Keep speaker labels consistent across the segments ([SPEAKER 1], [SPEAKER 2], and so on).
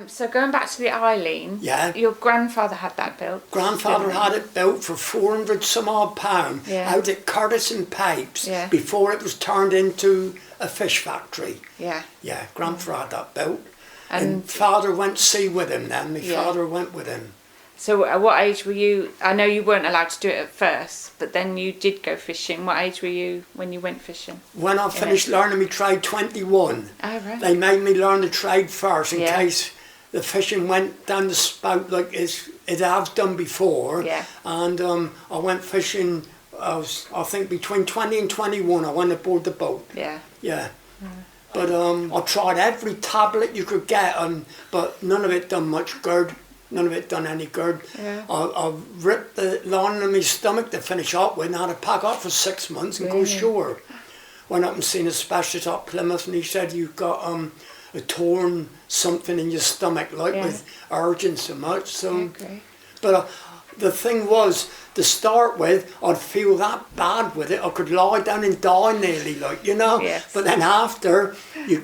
[SPEAKER 1] So going back to the Eileen,
[SPEAKER 2] Yeah.
[SPEAKER 1] your grandfather had that built.
[SPEAKER 2] Grandfather had it built for 400 some odd pound out at Curtis and Pipes before it was turned into a fish factory.
[SPEAKER 1] Yeah.
[SPEAKER 2] Yeah, grandfather had that built. And father went to sea with him then. My father went with him.
[SPEAKER 1] So at what age were you? I know you weren't allowed to do it at first, but then you did go fishing. What age were you when you went fishing?
[SPEAKER 2] When I finished learning my trade, 21.
[SPEAKER 1] Oh, right.
[SPEAKER 2] They made me learn the trade first in case the fishing went down the spout like it has done before.
[SPEAKER 1] Yeah.
[SPEAKER 2] And I went fishing, I think between 20 and 21, I went aboard the boat.
[SPEAKER 1] Yeah.
[SPEAKER 2] Yeah. But I tried every tablet you could get, but none of it done much good. None of it done any good.
[SPEAKER 1] Yeah.
[SPEAKER 2] I ripped the lining in my stomach to finish up with and had to pack up for 6 months and go ashore. Went up and seen a specialist up Plymouth and he said you've got a torn something in your stomach, like with urging so much. So, but the thing was, to start with, I'd feel that bad with it. I could lie down and die nearly, like, you know.
[SPEAKER 1] Yes.
[SPEAKER 2] But then after, you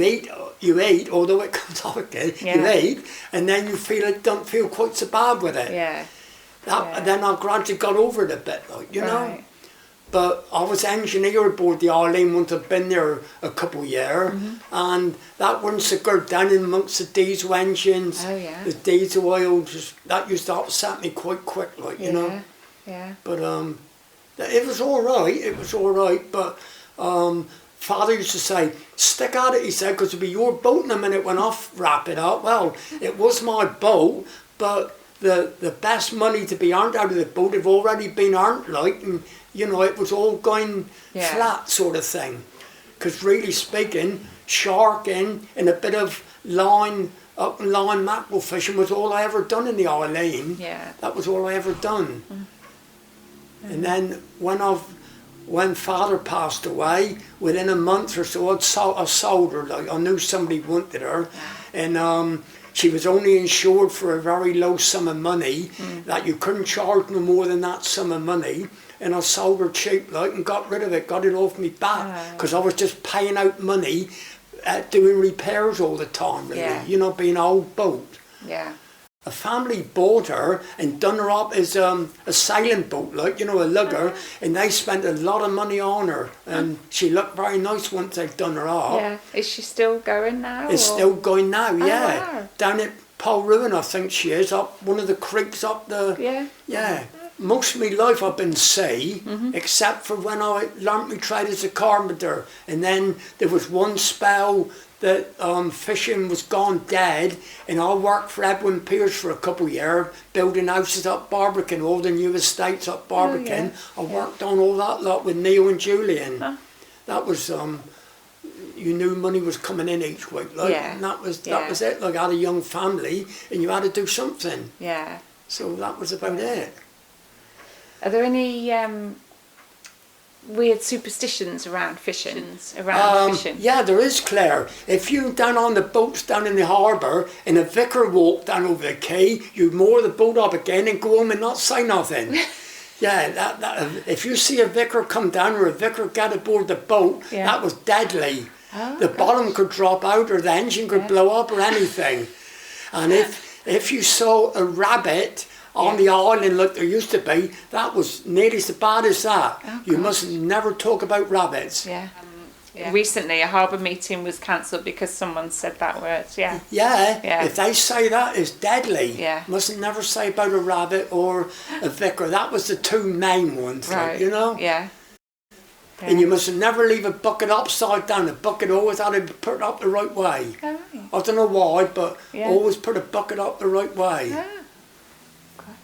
[SPEAKER 2] eat, although it comes out again, you eat, and then you don't feel quite so bad with it.
[SPEAKER 1] Yeah.
[SPEAKER 2] Then I gradually got over it a bit, like, you know. But I was engineer aboard the Eileen once I'd been there a couple of years, and that wasn't so good down in amongst the diesel engines.
[SPEAKER 1] Oh, yeah.
[SPEAKER 2] The diesel oil, that used to upset me quite quick, like, you know.
[SPEAKER 1] Yeah.
[SPEAKER 2] But it was all right, but Father used to say, stick at it, he said, because it'll be your boat in a minute when I wrap it up. Well, it was my boat, but the best money to be earned out of the boat had already been earned, like, and, you know, it was all going flat sort of thing. Because really speaking, sharking and a bit of up and line mackerel fishing was all I ever done in the Eileen.
[SPEAKER 1] Yeah.
[SPEAKER 2] That was all I ever done. And then when Father passed away, within a month or so, I sold her. Like, I knew somebody wanted her, and she was only insured for a very low sum of money, that you couldn't charge no more than that sum of money. And I sold her cheap, like, and got rid of it, got it off me back, because I was just paying out money, doing repairs all the time, really. You know, being an old boat.
[SPEAKER 1] Yeah.
[SPEAKER 2] A family bought her and done her up as a sailing boat, like, you know, a lugger, and they spent a lot of money on her, and she looked very nice once they'd done her up.
[SPEAKER 1] Yeah. Is she still going now?
[SPEAKER 2] It's still going now, yeah.
[SPEAKER 1] Oh, wow.
[SPEAKER 2] Down at Polruin, I think she is, up one of the creeks up the...
[SPEAKER 1] Yeah.
[SPEAKER 2] Yeah. Most of my life I've been sea, except for when I learnt my trade as a carpenter, and then there was one spell that fishing was gone dead, and I worked for Edwin Pierce for a couple of years, building houses up Barbican, all the new estates up Barbican. I worked on all that lot with Neil and Julian. That was, you knew money was coming in each week, like, and that was it. Like, I had a young family, and you had to do something.
[SPEAKER 1] Yeah.
[SPEAKER 2] So that was about it.
[SPEAKER 1] Are there any weird superstitions around fishing?
[SPEAKER 2] Yeah, there is, Claire. If you down on the boats down in the harbour and a vicar walked down over the quay, you'd moor the boat up again and go home and not say nothing. Yeah, if you see a vicar come down or a vicar get aboard the boat, that was deadly.
[SPEAKER 1] Oh,
[SPEAKER 2] the bottom could drop out or the engine could blow up or anything. And if you saw a rabbit on the island like there used to be, that was nearly as bad as that.
[SPEAKER 1] Oh,
[SPEAKER 2] you must never talk about rabbits.
[SPEAKER 1] Yeah. Recently a harbour meeting was cancelled because someone said that word. Yeah,
[SPEAKER 2] if they say that, it's deadly.
[SPEAKER 1] Yeah.
[SPEAKER 2] Mustn't never say about a rabbit or a vicar. That was the two main ones,
[SPEAKER 1] right.
[SPEAKER 2] Like, you know?
[SPEAKER 1] Yeah.
[SPEAKER 2] And you must never leave a bucket upside down. The bucket always had to be put up the right way.
[SPEAKER 1] Oh, right.
[SPEAKER 2] I don't know why, but always put a bucket up the right way.
[SPEAKER 1] Yeah.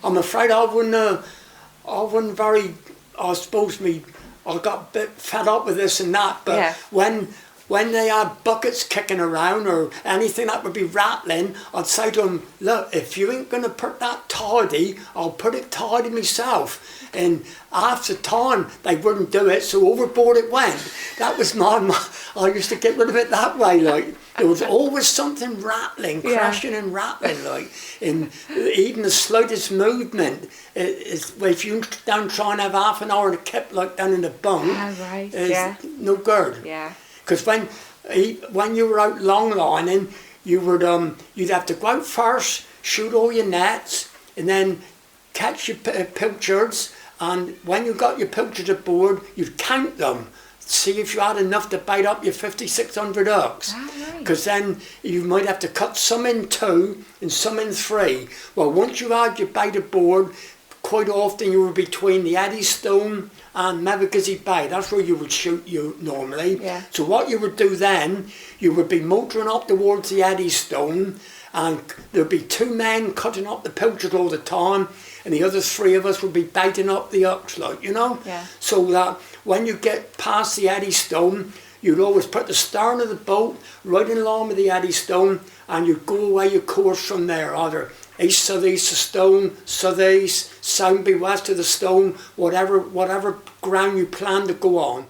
[SPEAKER 2] I'm afraid I wouldn't very, I suppose I got a bit fed up with this and that, but when they had buckets kicking around or anything that would be rattling, I'd say to them, look, if you ain't going to put that tidy, I'll put it tidy myself. And after time, they wouldn't do it, so overboard it went. That was I used to get rid of it that way, like. There was always something rattling, crashing and rattling, like. And even the slightest movement, if you down try and have half an hour to keep like down in the bunk, it's no good.
[SPEAKER 1] Yeah.
[SPEAKER 2] Because when you were out long lining, you'd have to go out first, shoot all your nets, and then catch your pilchards, and when you got your pilchards aboard, you'd count them, see if you had enough to bite up your 5,600 hooks. Because then you might have to cut some in 2 and some in 3. Well, once you had your bait aboard, quite often you were between the Eddystone and Mevagissey Bay. That's where you would shoot you normally.
[SPEAKER 1] Yeah.
[SPEAKER 2] So what you would do then, you would be motoring up towards the Eddystone, and there'd be 2 men cutting up the pilchard all the time, and the other 3 of us would be baiting up the hooks, like, you know?
[SPEAKER 1] Yeah.
[SPEAKER 2] So that when you get past the Eddystone, you'd always put the stern of the boat right in along with the Eddystone, and you'd go away your course from there, either east, southeast of Stone, southeast, south be west of the Stone, whatever ground you plan to go on.